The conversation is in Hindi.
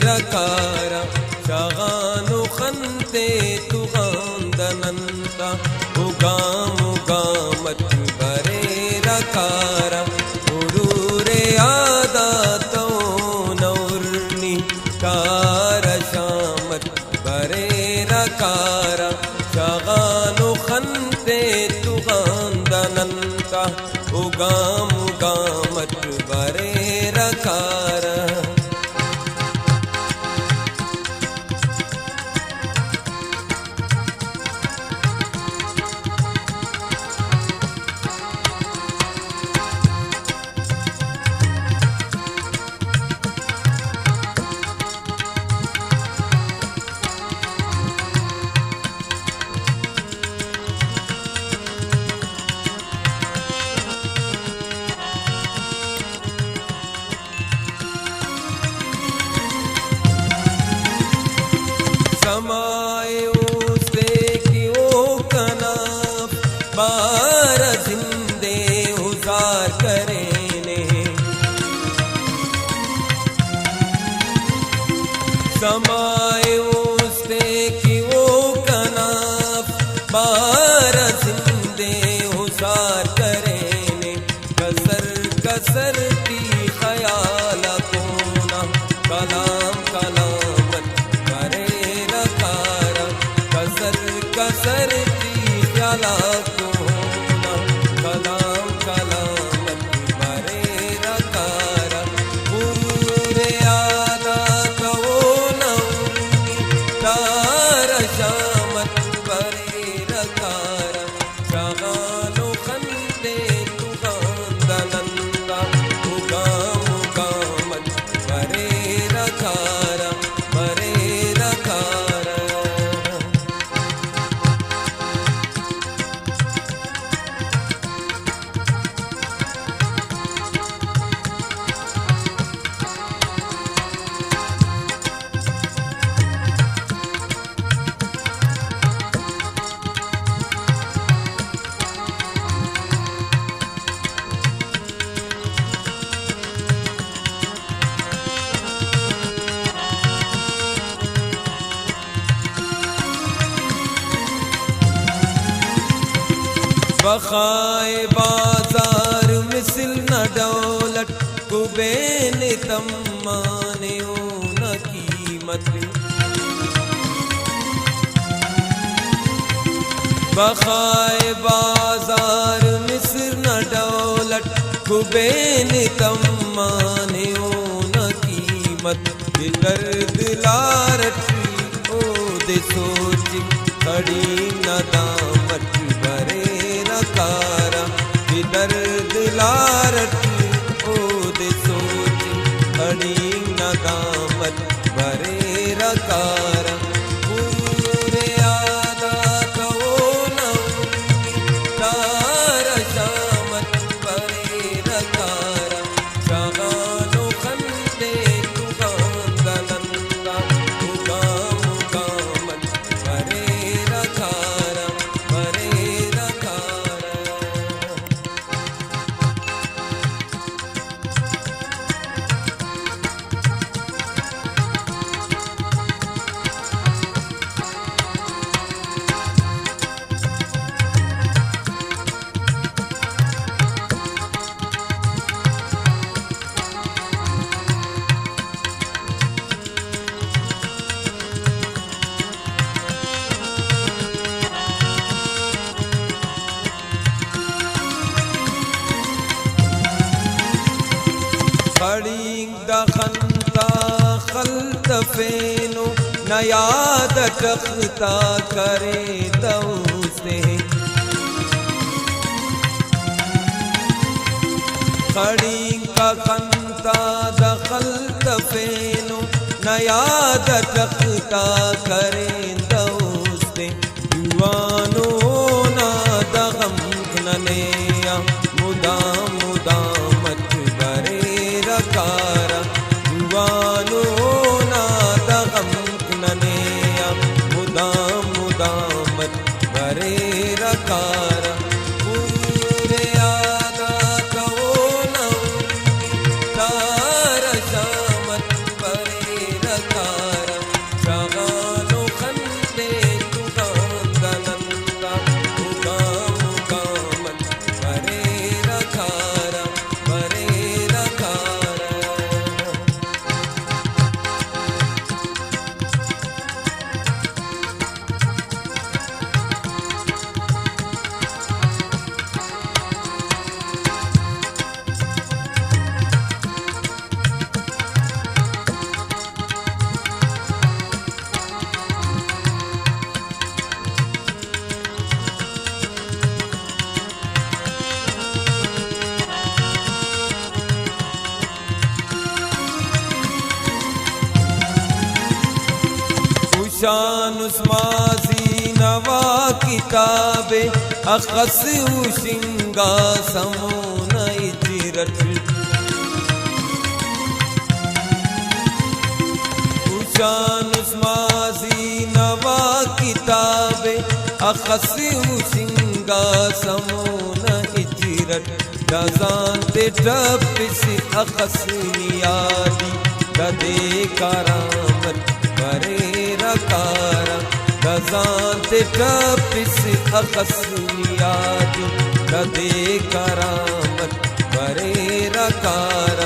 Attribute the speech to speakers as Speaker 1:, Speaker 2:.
Speaker 1: रकारा शागानु खंते तुगांदनंता उगामत बरे रकारा उरूरे आदा तो नौरनी कार शामत बरे रकारा शागानु खंते तुगांदनंता उगामत बरे रकारा समाए उसे कि वो कनाफ बार जिंदे उजार करेने समाए उसे कि वो कनाफ बार जिंदे उजार करेने कसर कसर की ख्याल कोना कलाम कलामत करे कसर की ख्याला कोना कलाम कलामत बरे रकारा पूरे आदा कवो नौनी तार शामत बरे रकारा शागानो खंदे तुगांदनंदा उगामत बरे रकारा बरे रकारा बखाए बाजार मिसल न दौलत कुबेन तम्माने न कीमत बखाए बाजार मिसल न दौलत कुबेन तम्माने न कीमत दर्द लारत ओ दे सोच खड़ी न दामत बरे रकारा दर्द लारत ओ दे सोच खड़ी न दामत बरे रकारा पूरे आदा कवो नौनी तार शामत बरे रकारा शागानो खंदे तुगांदनंदा उगामत बरे रकारा बरे रकारा खड़ींग दखनता खल्तफेनो न याद रखता करे दऊ से खड़ींग का खंता दखल्तफेनो न याद रखता करे दऊ से युवानो ना दगम ननेया मुदाम मुदामत बरे रकारा युवानो ना दगम ननेया मुदाम मुदामत बरे रकारा पूरे आदा कवो नौनी तार शामत बरे कार शगानो खंदे तुगांदनंदा मुगामन करे रकार शान उस्माजी नवा किताबे अखस उशिंगा समून इजरत शान उस्माजी नवा किताबे अखस उशिंगा समून इजरत दजान ते टपिस अखस नियादी ददे करामत करे रकार दजान ते टपिस अखसनियाद ददे करामत करे रकार